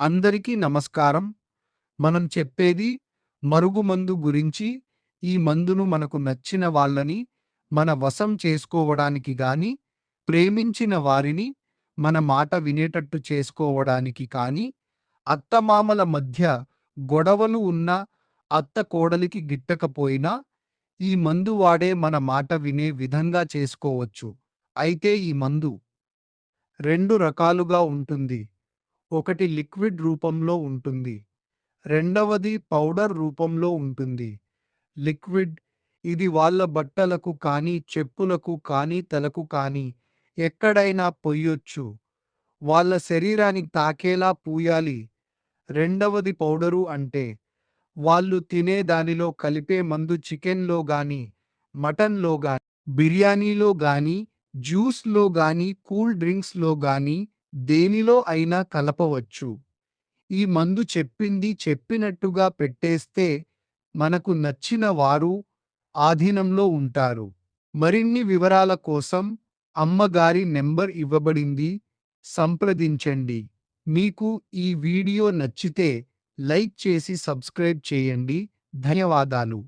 అందరికీ నమస్కారం. మనం చెప్పేది మరుగుమందు గురించి. ఈ మందును మనకు నచ్చిన వాళ్ళని మన వశం చేసుకోవడానికి గాని, ప్రేమించిన వారిని మన మాట వినేటట్టు చేసుకోవడానికి కానీ, అత్తమామల మధ్య గొడవలు ఉన్న అత్త కోడలికి గిట్టకపోయినా, ఈ మందు వాడే మన మాట వినే విధంగా చేసుకోవచ్చు. అయితే ఈ మందు 2 రకాలుగా ఉంటుంది. ఒకటి లిక్విడ్ రూపంలో ఉంటుంది. రెండవది పౌడర్ రూపంలో ఉంటుంది. లిక్విడ్ ఇది వాళ్ళ బట్టలకు కానీ, చెప్పులకు కానీ, తలకు కానీ ఎక్కడైనా పొయ్యొచ్చు. వాళ్ళ శరీరానికి తాకేలా పూయాలి. రెండవది పౌడరు అంటే వాళ్ళు తినే దానిలో కలిపే మందు చికెన్‌లో గానీ, మటన్‌లో గానీ, బిర్యానీలో గానీ, జ్యూస్‌లో గానీ, కూల్ డ్రింక్స్‌లో గానీ దేనిలో అయినా కలపవచ్చు. ఈ మందు చెప్పింది చెప్పినట్టుగా పెట్టేస్తే మనకు నచ్చిన వారు ఆధీనంలో ఉంటారు. మరిన్ని వివరాల కోసం అమ్మగారి నెంబర్ ఇవ్వబడింది. సంప్రదించండి. మీకు ఈ వీడియో నచ్చితే లైక్ చేసి సబ్స్క్రైబ్ చేయండి. ధన్యవాదాలు.